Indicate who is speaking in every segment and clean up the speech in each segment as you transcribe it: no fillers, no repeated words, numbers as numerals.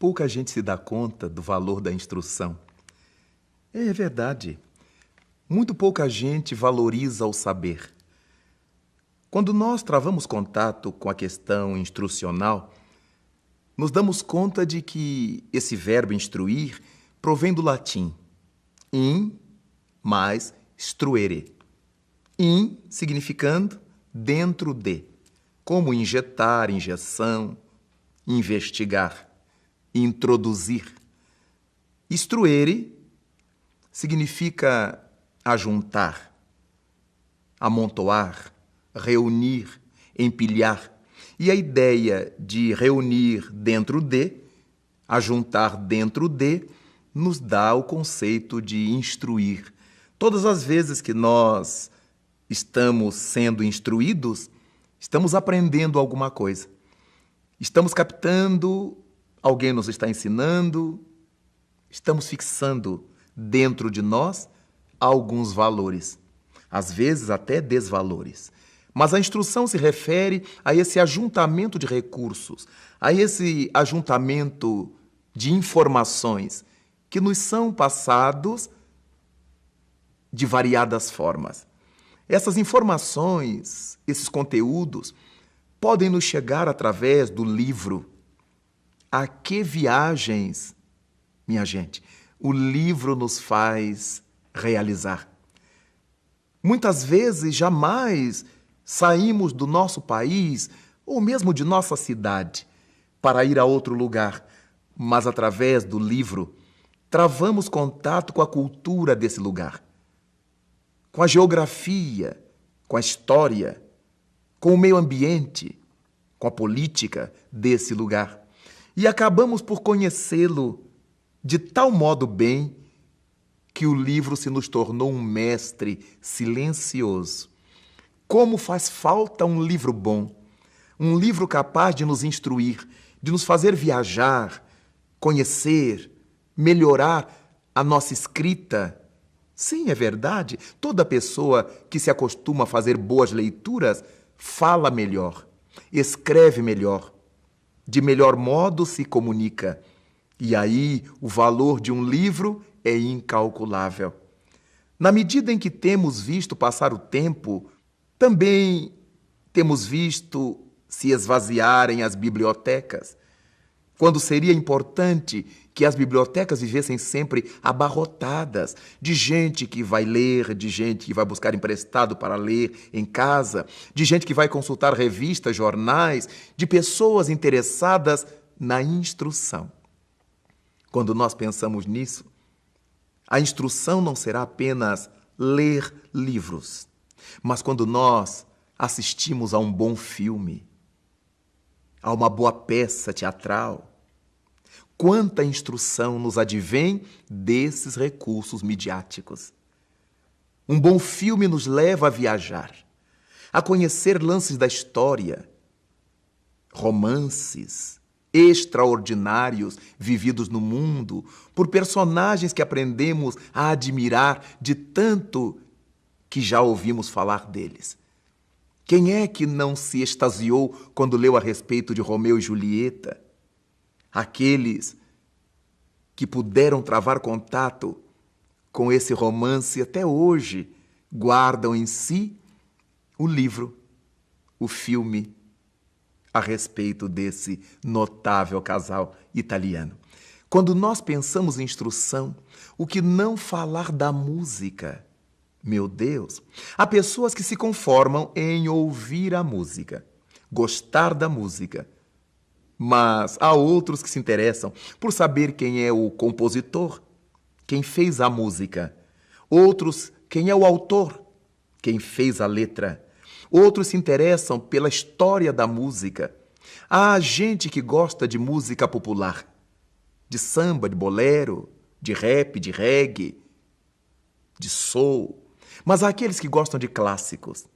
Speaker 1: Pouca gente se dá conta do valor da instrução. É verdade. Muito pouca gente valoriza o saber. Quando nós travamos contato com a questão instrucional, nos damos conta de que esse verbo instruir provém do latim in mais struere. In significando dentro de, como injetar, injeção, investigar, introduzir. Struere significa ajuntar, amontoar, reunir, empilhar. E a ideia de reunir dentro de, ajuntar dentro de, nos dá o conceito de instruir. Todas as vezes que nós estamos sendo instruídos, estamos aprendendo alguma coisa. Estamos captando, alguém nos está ensinando, estamos fixando dentro de nós alguns valores, às vezes até desvalores. Mas a instrução se refere a esse ajuntamento de recursos, a esse ajuntamento de informações que nos são passados de variadas formas. Essas informações, esses conteúdos, podem nos chegar através do livro. A que viagens, minha gente, o livro nos faz realizar. Muitas vezes, jamais saímos do nosso país ou mesmo de nossa cidade para ir a outro lugar, mas através do livro travamos contato com a cultura desse lugar, com a geografia, com a história, com o meio ambiente, com a política desse lugar. E acabamos por conhecê-lo de tal modo bem que o livro se nos tornou um mestre silencioso. Como faz falta um livro bom, um livro capaz de nos instruir, de nos fazer viajar, conhecer, melhorar a nossa escrita. Sim, é verdade, toda pessoa que se acostuma a fazer boas leituras fala melhor, escreve melhor, de melhor modo se comunica. E aí o valor de um livro é incalculável. Na medida em que temos visto passar o tempo, também temos visto se esvaziarem as bibliotecas, quando seria importante que as bibliotecas vivessem sempre abarrotadas de gente que vai ler, de gente que vai buscar emprestado para ler em casa, de gente que vai consultar revistas, jornais, de pessoas interessadas na instrução. Quando nós pensamos nisso, a instrução não será apenas ler livros, mas quando nós assistimos a um bom filme, a uma boa peça teatral, quanta instrução nos advém desses recursos midiáticos. Um bom filme nos leva a viajar, a conhecer lances da história, romances extraordinários vividos no mundo por personagens que aprendemos a admirar de tanto que já ouvimos falar deles. Quem é que não se extasiou quando leu a respeito de Romeu e Julieta? Aqueles que puderam travar contato com esse romance até hoje guardam em si o livro, o filme a respeito desse notável casal italiano. Quando nós pensamos em instrução, o que não falar da música? Meu Deus, há pessoas que se conformam em ouvir a música, gostar da música, mas há outros que se interessam por saber quem é o compositor, quem fez a música, outros quem é o autor, quem fez a letra. Outros se interessam pela história da música. Há gente que gosta de música popular, de samba, de bolero, de rap, de reggae, de soul. Mas há aqueles que gostam de clássicos,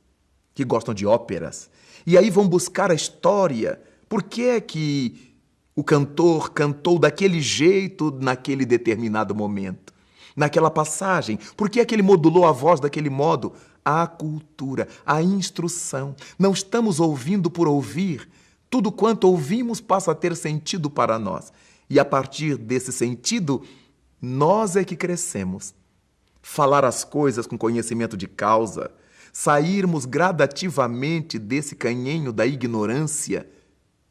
Speaker 1: que gostam de óperas. E aí vão buscar a história. Por que é que o cantor cantou daquele jeito naquele determinado momento? Naquela passagem? Por que é que ele modulou a voz daquele modo? A cultura, a instrução. Não estamos ouvindo por ouvir. Tudo quanto ouvimos passa a ter sentido para nós. E a partir desse sentido, nós é que crescemos. Falar as coisas com conhecimento de causa, sairmos gradativamente desse canhenho da ignorância,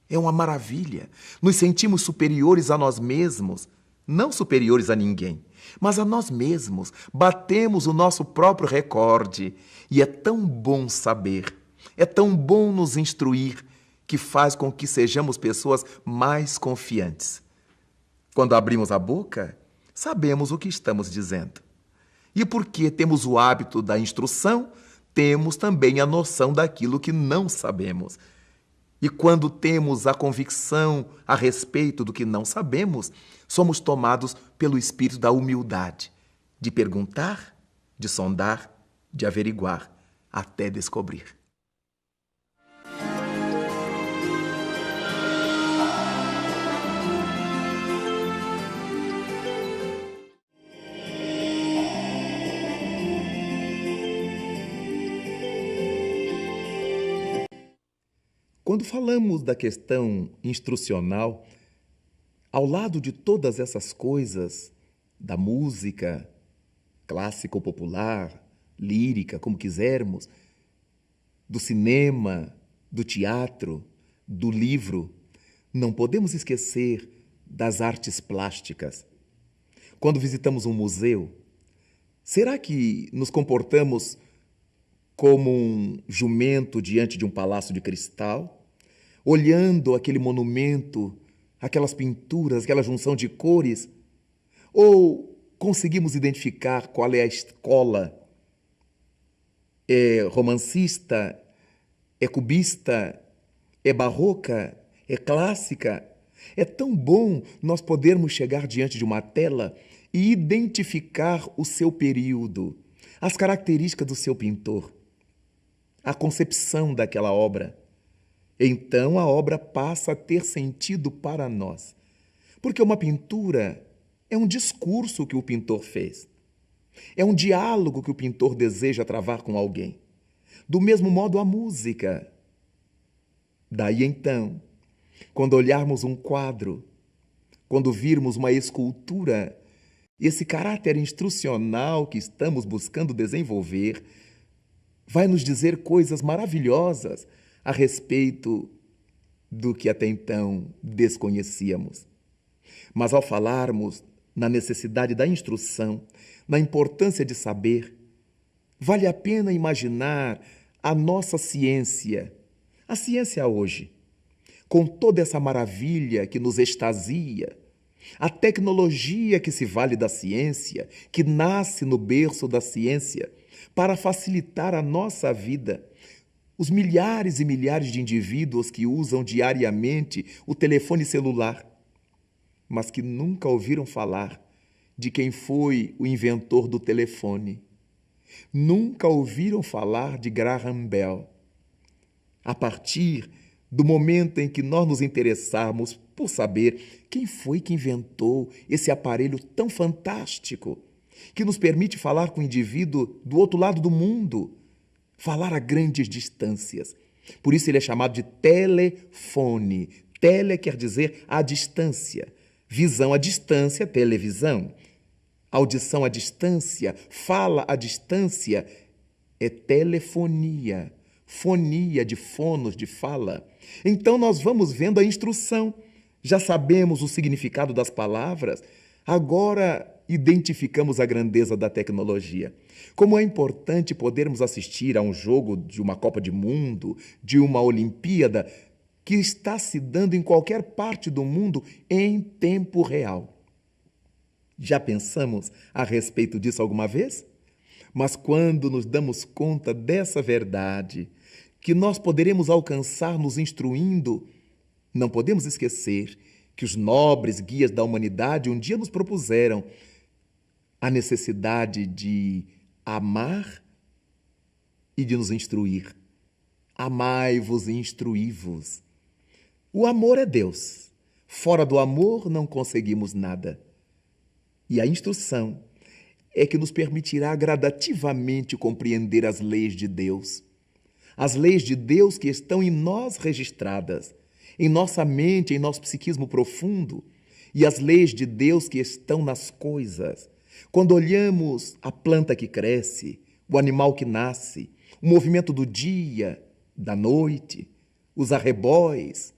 Speaker 1: é uma maravilha. Nos sentimos superiores a nós mesmos, não superiores a ninguém, mas a nós mesmos. Batemos o nosso próprio recorde. E é tão bom saber, é tão bom nos instruir, que faz com que sejamos pessoas mais confiantes. Quando abrimos a boca, sabemos o que estamos dizendo. E porque temos o hábito da instrução, temos também a noção daquilo que não sabemos. E quando temos a convicção a respeito do que não sabemos, somos tomados pelo espírito da humildade, de perguntar, de sondar, de averiguar, até descobrir. Quando falamos da questão instrucional, ao lado de todas essas coisas, da música, clássica ou popular, lírica, como quisermos, do cinema, do teatro, do livro, não podemos esquecer das artes plásticas. Quando visitamos um museu, será que nos comportamos como um jumento diante de um palácio de cristal, olhando aquele monumento, aquelas pinturas, aquela junção de cores? Ou conseguimos identificar qual é a escola? É romancista? É cubista? É barroca? É clássica? É tão bom nós podermos chegar diante de uma tela e identificar o seu período, as características do seu pintor, a concepção daquela obra. Então a obra passa a ter sentido para nós. Porque uma pintura é um discurso que o pintor fez. É um diálogo que o pintor deseja travar com alguém. Do mesmo modo a música. Daí então, quando olharmos um quadro, quando virmos uma escultura, esse caráter instrucional que estamos buscando desenvolver vai nos dizer coisas maravilhosas a respeito do que até então desconhecíamos. Mas ao falarmos na necessidade da instrução, na importância de saber, vale a pena imaginar a nossa ciência, a ciência hoje, com toda essa maravilha que nos extasia, a tecnologia que se vale da ciência, que nasce no berço da ciência, para facilitar a nossa vida. Os milhares e milhares de indivíduos que usam diariamente o telefone celular, mas que nunca ouviram falar de quem foi o inventor do telefone. Nunca ouviram falar de Graham Bell. A partir do momento em que nós nos interessarmos por saber quem foi que inventou esse aparelho tão fantástico, que nos permite falar com o indivíduo do outro lado do mundo, falar a grandes distâncias. Por isso ele é chamado de telefone. Tele quer dizer à distância. Visão à distância, televisão. Audição à distância, fala à distância, é telefonia. Fonia, de fonos, de fala. Então nós vamos vendo a instrução. Já sabemos o significado das palavras. Agora identificamos a grandeza da tecnologia. Como é importante podermos assistir a um jogo de uma Copa do Mundo, de uma Olimpíada, que está se dando em qualquer parte do mundo em tempo real. Já pensamos a respeito disso alguma vez? Mas quando nos damos conta dessa verdade, que nós poderemos alcançar nos instruindo, não podemos esquecer que os nobres guias da humanidade um dia nos propuseram a necessidade de amar e de nos instruir. Amai-vos e instruí-vos. O amor é Deus. Fora do amor não conseguimos nada. E a instrução é que nos permitirá gradativamente compreender as leis de Deus. As leis de Deus que estão em nós registradas, em nossa mente, em nosso psiquismo profundo, e as leis de Deus que estão nas coisas. Quando olhamos a planta que cresce, o animal que nasce, o movimento do dia, da noite, os arrebóis,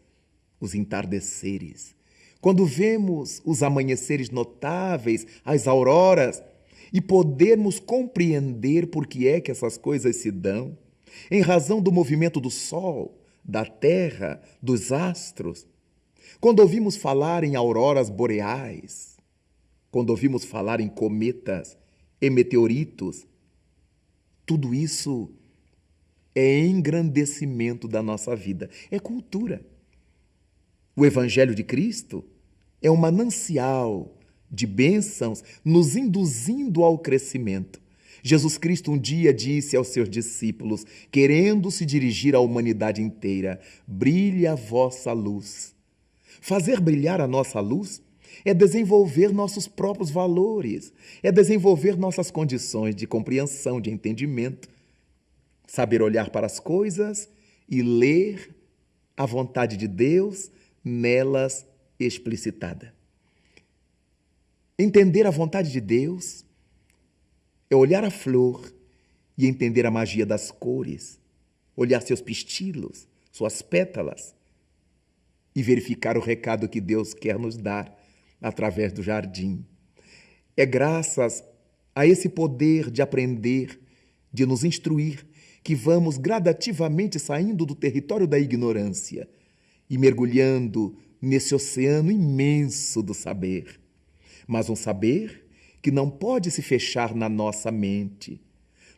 Speaker 1: os entardeceres. Quando vemos os amanheceres notáveis, as auroras, e podermos compreender por que é que essas coisas se dão, em razão do movimento do sol, da terra, dos astros. Quando ouvimos falar em auroras boreais, quando ouvimos falar em cometas e meteoritos, tudo isso é engrandecimento da nossa vida, é cultura. O Evangelho de Cristo é um manancial de bênçãos nos induzindo ao crescimento. Jesus Cristo um dia disse aos seus discípulos, querendo se dirigir à humanidade inteira: brilhe a vossa luz. Fazer brilhar a nossa luz é desenvolver nossos próprios valores, é desenvolver nossas condições de compreensão, de entendimento, saber olhar para as coisas e ler a vontade de Deus nelas explicitada. Entender a vontade de Deus é olhar a flor e entender a magia das cores, olhar seus pistilos, suas pétalas e verificar o recado que Deus quer nos dar através do jardim. É graças a esse poder de aprender, de nos instruir, que vamos gradativamente saindo do território da ignorância e mergulhando nesse oceano imenso do saber. Mas um saber que não pode se fechar na nossa mente,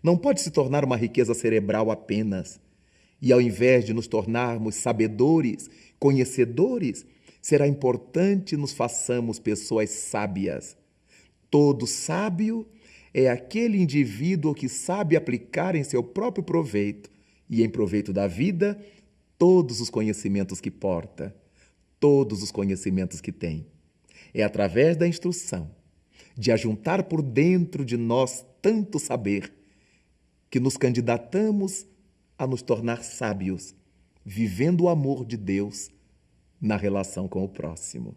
Speaker 1: não pode se tornar uma riqueza cerebral apenas. E ao invés de nos tornarmos sabedores, conhecedores, será importante nos façamos pessoas sábias. Todo sábio é aquele indivíduo que sabe aplicar em seu próprio proveito e em proveito da vida todos os conhecimentos que porta, todos os conhecimentos que tem. É através da instrução, de ajuntar por dentro de nós tanto saber, que nos candidatamos a nos tornar sábios, vivendo o amor de Deus na relação com o próximo.